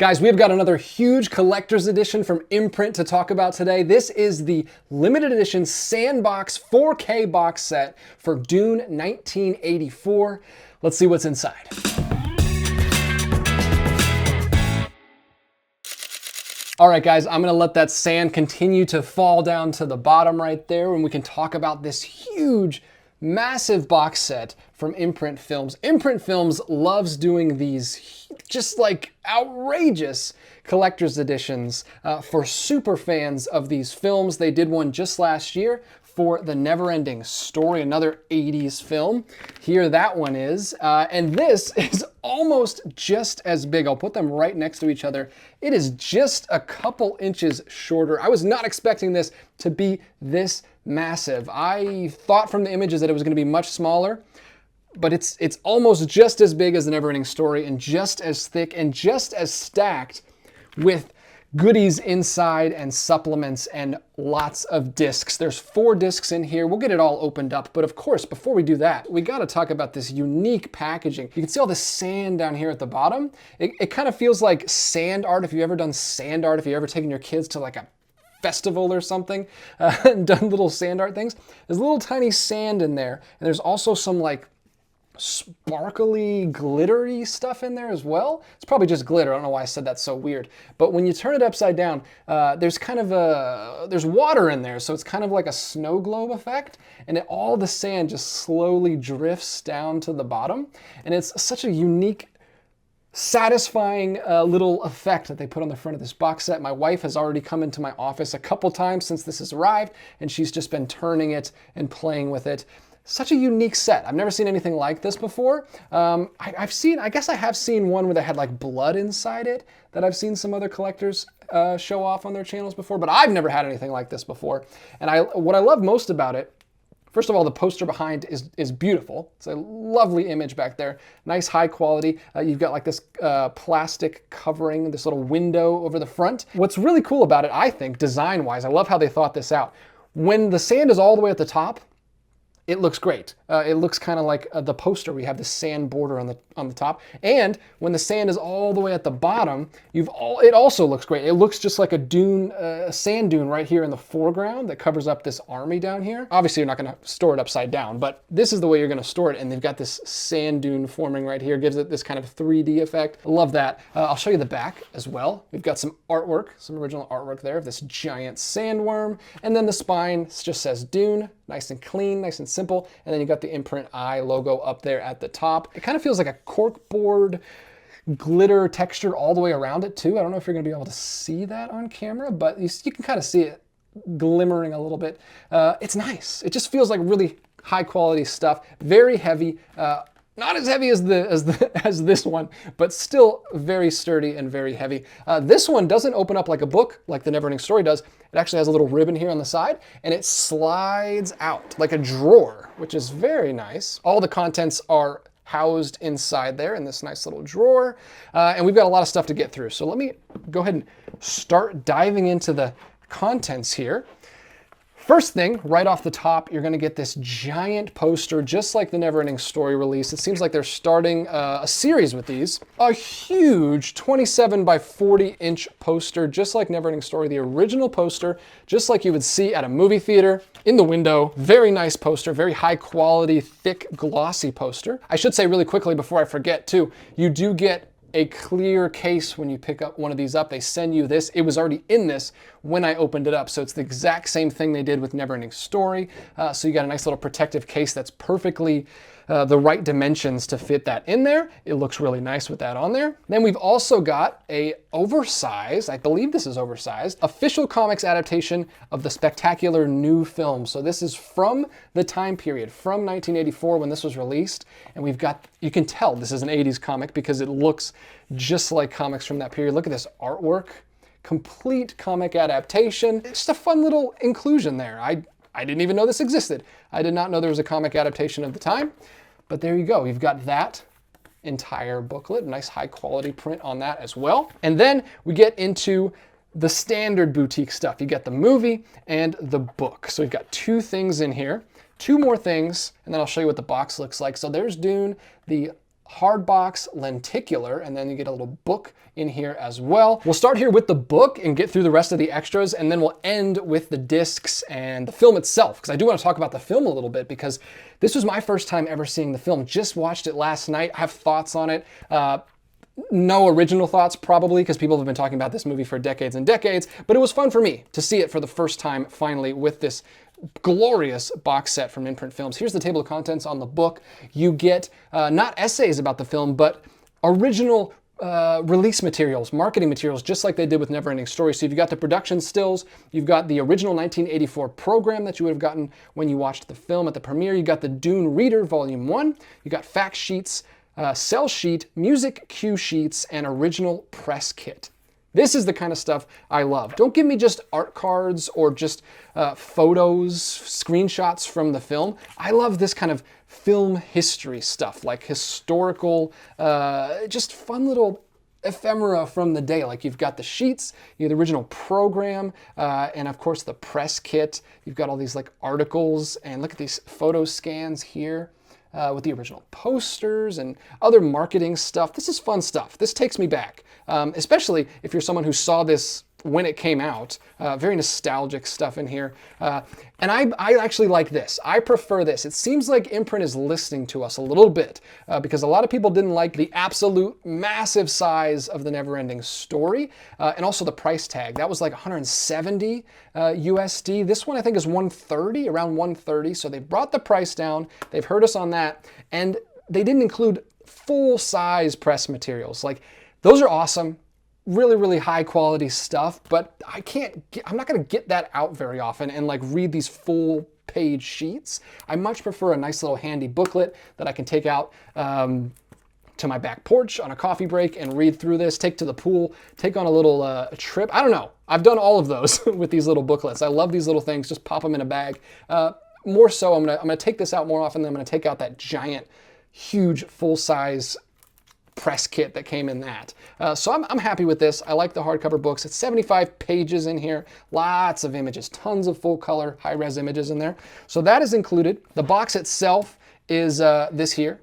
Guys, we've got another huge collector's edition from Imprint to talk about today. This is the limited edition Sandbox 4K box set for Dune 1984. Let's see what's inside. All right, guys, I'm gonna let that sand continue to fall down to the bottom right there, and we can talk about this huge, massive box set from Imprint Films. Imprint Films loves doing these just like outrageous collector's editions for super fans of these films. They did one just last year for the NeverEnding Story, another 80s film. Here that one is, and this is almost just as big. I'll put them right next to each other. It is just a couple inches shorter. I was not expecting this to be this massive. I thought from the images that it was going to be much smaller, but it's almost just as big as the NeverEnding Story and just as thick and just as stacked with goodies inside and supplements and lots of discs. There's 4 discs in here. We'll get it all opened up. But of course, before we do that, we got to talk about this unique packaging. You can see all the sand down here at the bottom. It kind of feels like sand art. If you've ever done sand art, if you've ever taken your kids to like a festival or something and done little sand art things, there's a little tiny sand in there. And there's also some like sparkly, glittery stuff in there as well. It's probably just glitter. I don't know why I said that so weird. But when you turn it upside down, there's kind of there's water in there. So it's kind of like a snow globe effect. And all the sand just slowly drifts down to the bottom. And it's such a unique, satisfying little effect that they put on the front of this box set. My wife has already come into my office a couple times since this has arrived, and she's just been turning it and playing with it. Such a unique set. I've never seen anything like this before. I guess I have seen one where they had like blood inside it that I've seen some other collectors show off on their channels before, but I've never had anything like this before. And what I love most about it, first of all, the poster behind is beautiful. It's a lovely image back there. Nice high quality. You've got like this plastic covering, this little window over the front. What's really cool about it, I think, design-wise, I love how they thought this out. When the sand is all the way at the top, it looks great. It looks kind of like the poster. We have the sand border on the top. And when the sand is all the way at the bottom, it also looks great. It looks just like a dune, a sand dune right here in the foreground that covers up this army down here. Obviously, you're not going to store it upside down, but this is the way you're going to store it. And they've got this sand dune forming right here. Gives it this kind of 3D effect. I love that. I'll show you the back as well. We've got some artwork, some original artwork there of this giant sandworm. And then the spine just says Dune. Nice and clean, nice and simple. And then you got the Imprint eye logo up there at the top. It kind of feels like a corkboard glitter texture all the way around it too. I don't know if you're gonna be able to see that on camera, but you can kind of see it glimmering a little bit. It's nice. It just feels like really high quality stuff. Very heavy. Not as heavy as this one, but still very sturdy and very heavy. This one doesn't open up like a book, like the NeverEnding Story does. It actually has a little ribbon here on the side, and it slides out like a drawer, which is very nice. All the contents are housed inside there in this nice little drawer, and we've got a lot of stuff to get through. So let me go ahead and start diving into the contents here. First thing, right off the top, you're going to get this giant poster, just like the NeverEnding Story release. It seems like they're starting a series with these. A huge 27 by 40 inch poster, just like NeverEnding Story, the original poster, just like you would see at a movie theater in the window. Very nice poster, very high quality, thick, glossy poster. I should say really quickly before I forget too, you do get a clear case when you pick up one of these up. They send you this. It was already in this when I opened it up. So it's the exact same thing they did with NeverEnding Story. So you got a nice little protective case that's perfectly the right dimensions to fit that in there. It looks really nice with that on there. Then we've also got a oversized, I believe this is oversized, official comics adaptation of the spectacular new film. So this is from the time period, from 1984 when this was released. And we've got, you can tell this is an 80s comic because it looks just like comics from that period. Look at this artwork. Complete comic adaptation. It's just a fun little inclusion there. I didn't even know this existed. I did not know there was a comic adaptation of the time, but there you go. You've got that entire booklet, nice high quality print on that as well. And then we get into the standard boutique stuff. You get the movie and the book. So we've got 2 things in here, 2 more things, and then I'll show you what the box looks like. So there's Dune, the hardbox lenticular, and then you get a little book in here as well. We'll start here with the book and get through the rest of the extras, and then we'll end with the discs and the film itself, because I do want to talk about the film a little bit, because this was my first time ever seeing the film. Just watched it last night. I have thoughts on it. No original thoughts, probably, because people have been talking about this movie for decades and decades, but it was fun for me to see it for the first time finally with this glorious box set from Imprint Films. Here's the table of contents on the book. You get not essays about the film, but original release materials, marketing materials, just like they did with NeverEnding Story. So you've got the production stills, you've got the original 1984 program that you would have gotten when you watched the film at the premiere, you got the Dune Reader Volume 1, you got fact sheets, sell sheet, music cue sheets, and original press kit. This is the kind of stuff I love. Don't give me just art cards or just photos, screenshots from the film. I love this kind of film history stuff, like historical, just fun little ephemera from the day. Like you've got the sheets, you have the original program, and of course the press kit. You've got all these like articles, and look at these photo scans here. With the original posters and other marketing stuff. This is fun stuff. This takes me back, especially if you're someone who saw this when it came out. Very nostalgic stuff in here. And I actually like this. I prefer this. It seems like Imprint is listening to us a little bit because a lot of people didn't like the absolute massive size of the NeverEnding Story and also the price tag. That was like 170 USD. This one I think is 130, around 130. So they brought the price down. They've heard us on that. And they didn't include full-size press materials. Like, those are awesome. Really, really high quality stuff, but I'm not gonna get that out very often and like read these full page sheets. I much prefer a nice little handy booklet that I can take out to my back porch on a coffee break and read through this, take to the pool, take on a little trip. I don't know. I've done all of those with these little booklets. I love these little things. Just pop them in a bag. More so, I'm gonna take this out more often than I'm gonna take out that giant, huge, full-size press kit that came in that. So I'm happy with this. I like the hardcover books. It's 75 pages in here, lots of images, tons of full color, high-res images in there. So that is included. The box itself is this here.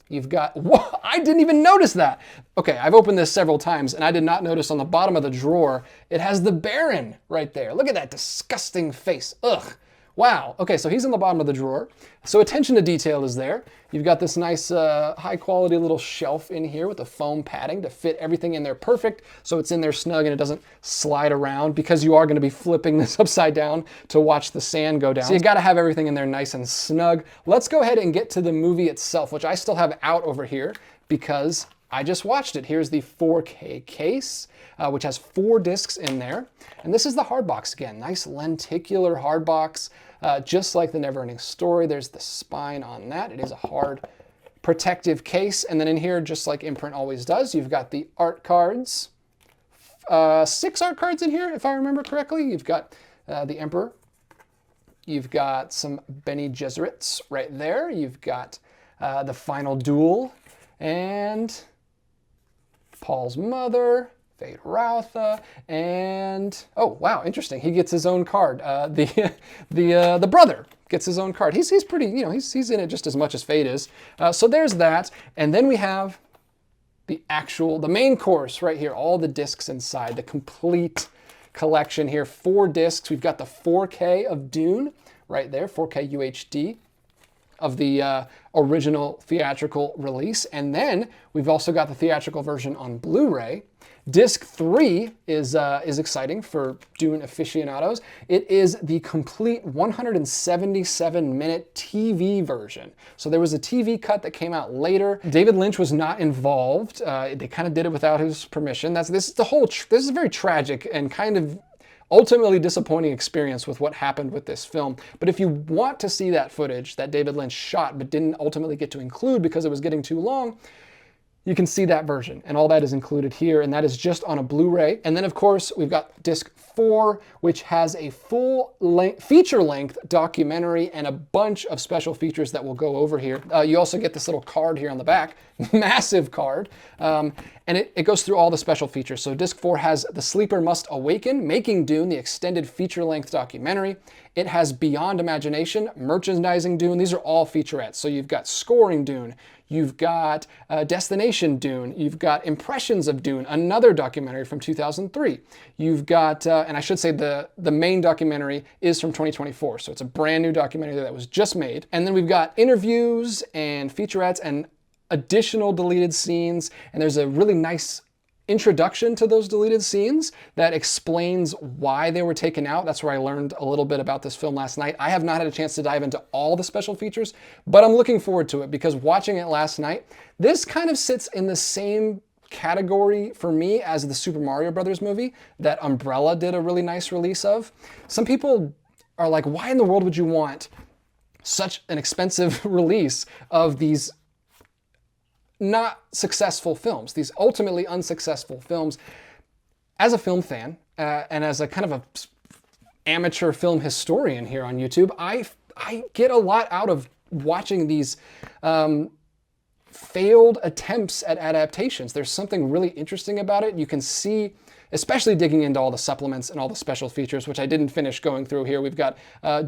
You've got, whoa, I didn't even notice that. Okay, I've opened this several times and I did not notice on the bottom of the drawer, it has the Baron right there. Look at that disgusting face. Ugh. Wow, okay, so he's in the bottom of the drawer. So attention to detail is there. You've got this nice high quality little shelf in here with the foam padding to fit everything in there perfect, so it's in there snug and it doesn't slide around because you are gonna be flipping this upside down to watch the sand go down. So you gotta have everything in there nice and snug. Let's go ahead and get to the movie itself, which I still have out over here because I just watched it. Here's the 4K case, which has 4 discs in there. And this is the hardbox again, nice lenticular hardbox. Just like the NeverEnding Story, there's the spine on that. It is a hard protective case. And then in here, just like Imprint always does, you've got the art cards. 6 art cards in here, if I remember correctly. You've got the Emperor. You've got some Bene Gesserits right there. You've got the Final Duel and Paul's mother, Feyd-Rautha, and oh wow, interesting. He gets his own card. The brother gets his own card. He's pretty, you know, he's in it just as much as Feyd is. So there's that, and then we have the main course right here. All the discs inside, the complete collection here. 4 discs. We've got the 4K of Dune right there, 4K UHD of the original theatrical release. And then we've also got the theatrical version on Blu-ray. Disc 3 is exciting for Dune aficionados. It is the complete 177-minute TV version. So there was a TV cut that came out later. David Lynch was not involved. They kind of did it without his permission. This is a very tragic and kind of ultimately disappointing experience with what happened with this film. But if you want to see that footage that David Lynch shot but didn't ultimately get to include because it was getting too long, you can see that version, and all that is included here, and that is just on a Blu-ray. And then, of course, we've got disc 4, which has a feature-length documentary and a bunch of special features that we'll go over here. You also get this little card here on the back, massive card. And it goes through all the special features. So disc 4 has The Sleeper Must Awaken, Making Dune, the extended feature-length documentary. It has Beyond Imagination, Merchandising Dune. These are all featurettes. So you've got Scoring Dune, you've got Destination Dune, you've got Impressions of Dune, another documentary from 2003. You've got, and I should say the main documentary is from 2024, so it's a brand new documentary that was just made. And then we've got interviews and featurettes and additional deleted scenes, and there's a really nice introduction to those deleted scenes that explains why they were taken out. That's where I learned a little bit about this film last night. I have not had a chance to dive into all the special features, but I'm looking forward to it because watching it last night, this kind of sits in the same category for me as the Super Mario Brothers movie that Umbrella did a really nice release of. Some people are like, why in the world would you want such an expensive release of these not successful films, these ultimately unsuccessful films? As a film fan and as a kind of a amateur film historian here on YouTube, I get a lot out of watching these failed attempts at adaptations. There's something really interesting about it. You can see, especially digging into all the supplements and all the special features, which I didn't finish going through here. We've got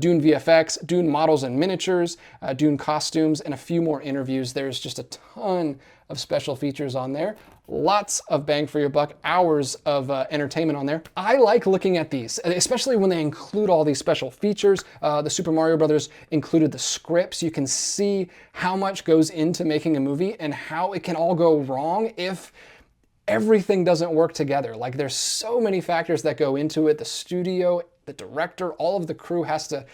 Dune VFX, Dune models and miniatures, Dune costumes, and a few more interviews. There's just a ton of special features on there. Lots of bang for your buck, hours of entertainment on there. I like looking at these, especially when they include all these special features. The Super Mario Brothers included the scripts. You can see how much goes into making a movie and how it can all go wrong if everything doesn't work together. Like, there's so many factors that go into it. The studio, the director, all of the crew has to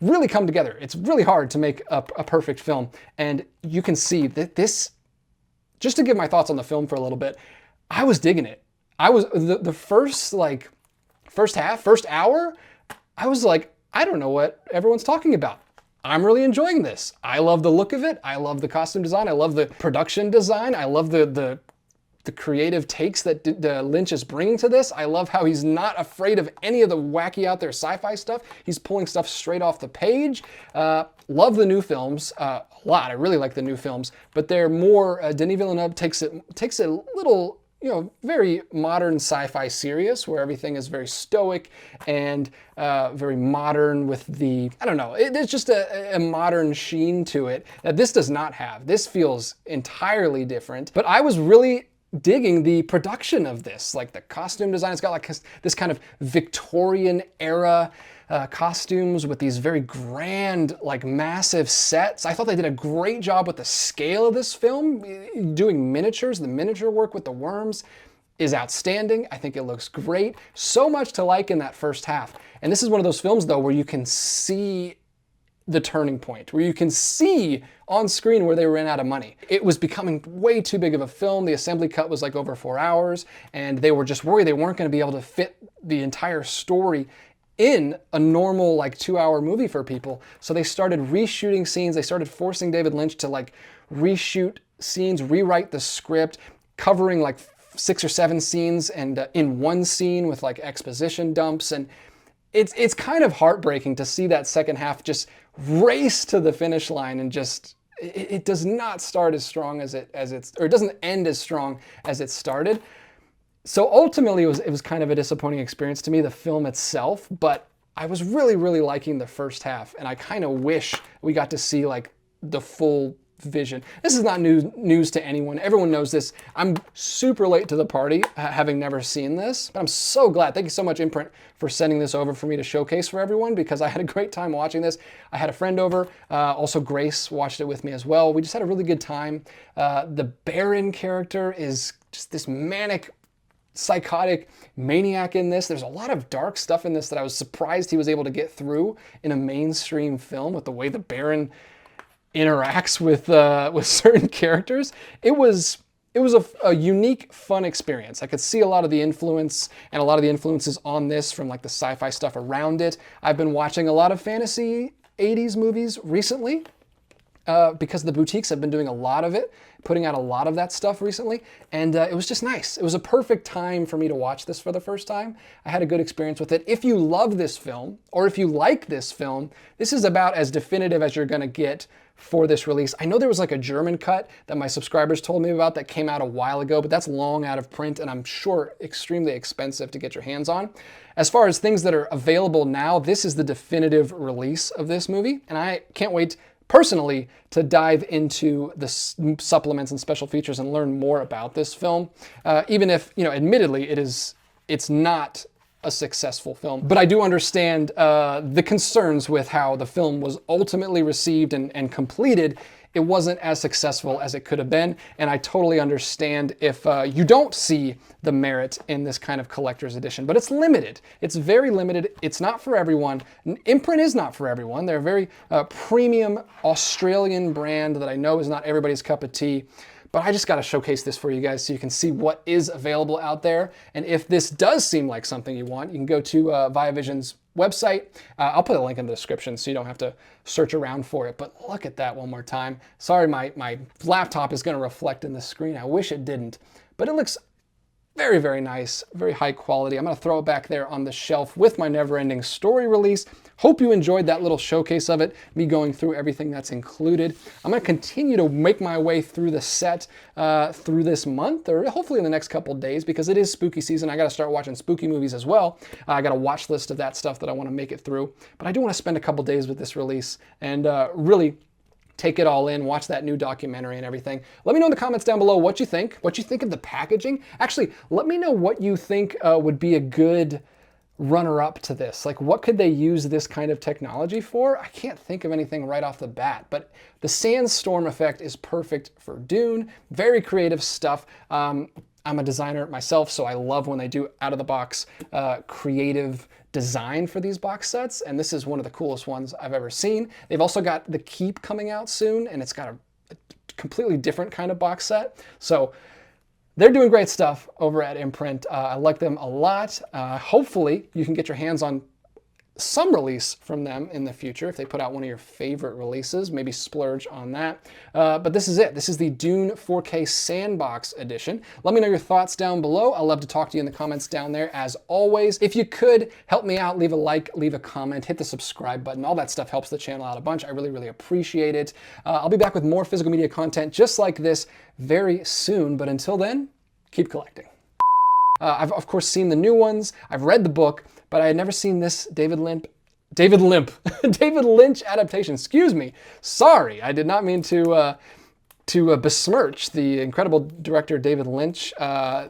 really come together. It's really hard to make a perfect film. And you can see that this, just to give my thoughts on the film for a little bit, I was digging it. I was, the first hour, I was like, I don't know what everyone's talking about. I'm really enjoying this. I love the look of it. I love the costume design. I love the production design. I love the creative takes that Lynch is bringing to this. I love how he's not afraid of any of the wacky out there sci-fi stuff. He's pulling stuff straight off the page. Love the new films a lot. I really like the new films, but they're more, Denis Villeneuve takes it a little, very modern sci-fi serious, where everything is very stoic and very modern with the, I don't know, there's just a modern sheen to it that this does not have. This feels entirely different, but I was really digging the production of this, like the costume design. It's got like this kind of Victorian era costumes with these very grand, like massive sets. I thought they did a great job with the scale of this film, doing miniatures. The miniature work with the worms is outstanding. I think it looks great. So much to like in that first half. And this is one of those films, though, where you can see the turning point, where you can see on screen where they ran out of money. It was becoming way too big of a film. The assembly cut was like over 4 hours, and they were just worried they weren't going to be able to fit the entire story in a normal like 2-hour movie for people. So they started reshooting scenes. They started forcing David Lynch to like reshoot scenes, rewrite the script, covering like 6 or 7 scenes and in one scene with like exposition dumps. And it's kind of heartbreaking to see that second half just race to the finish line and just, it does not start as strong as or it doesn't end as strong as it started. So ultimately it was kind of a disappointing experience to me, the film itself, but I was really, really liking the first half, and I kind of wish we got to see like the full vision. This is not news to anyone. Everyone knows this. I'm super late to the party, having never seen this, but I'm so glad. Thank you so much, Imprint, for sending this over for me to showcase for everyone, because I had a great time watching this. I had a friend over. Also, Grace watched it with me as well. We just had a really good time. The Baron character is just this manic, psychotic maniac in this. There's a lot of dark stuff in this that I was surprised he was able to get through in a mainstream film with the way the Baron interacts with certain characters. It was a unique, fun experience. I could see a lot of the influence and a lot of the influences on this from like the sci-fi stuff around it. I've been watching a lot of fantasy 80s movies recently. because the boutiques have been doing a lot of it, putting out a lot of that stuff recently, and it was just nice. It was a perfect time for me to watch this for the first time. I had a good experience with it. If you love this film, or if you like this film, this is about as definitive as you're gonna get for this release. I know there was like a German cut that my subscribers told me about that came out a while ago, but that's long out of print and I'm sure extremely expensive to get your hands on. As far as things that are available now, this is the definitive release of this movie, and I can't wait personally to dive into the supplements and special features and learn more about this film. Even if, you know, admittedly it's not a successful film. But I do understand the concerns with how the film was ultimately received and completed. It wasn't as successful as it could have been, and I totally understand if you don't see the merit in this kind of collector's edition. But it's limited. It's very limited. It's not for everyone. Imprint is not for everyone. They're a very premium Australian brand that I know is not everybody's cup of tea. But I just got to showcase this for you guys so you can see what is available out there. And if this does seem like something you want, you can go to Viavision's website. I'll put a link in the description so you don't have to search around for it. But look at that one more time. Sorry, my laptop is going to reflect in the screen. I wish it didn't. But it looks very, very nice, very high quality. I'm going to throw it back there on the shelf with my NeverEnding story release. Hope you enjoyed that little showcase of it, me going through everything that's included. I'm going to continue to make my way through the set through this month, or hopefully in the next couple days, because it is spooky season. I got to start watching spooky movies as well. I got a watch list of that stuff that I want to make it through. But I do want to spend a couple days with this release and really take it all in, watch that new documentary and everything. Let me know in the comments down below what you think of the packaging. Actually, let me know what you think would be a good runner-up to this. Like, what could they use this kind of technology for? I can't think of anything right off the bat, but the sandstorm effect is perfect for Dune. Very creative stuff. I'm a designer myself, so I love when they do out-of-the-box creative design for these box sets, and this is one of the coolest ones I've ever seen. They've also got The Keep coming out soon, and it's got a completely different kind of box set. So they're doing great stuff over at Imprint. I like them a lot. Hopefully you can get your hands on some release from them in the future if they put out one of your favorite releases, maybe splurge on that. But this is it. This is the Dune 4K Sandbox Edition. Let me know your thoughts down below. I'd love to talk to you in the comments down there as always. If you could, help me out, leave a like, leave a comment, hit the subscribe button. All that stuff helps the channel out a bunch. I really, really appreciate it. I'll be back with more physical media content just like this very soon. But until then, keep collecting. I've of course seen the new ones. I've read the book, but I had never seen this David Lynch adaptation. Excuse me. Sorry, I did not mean to besmirch the incredible director David Lynch.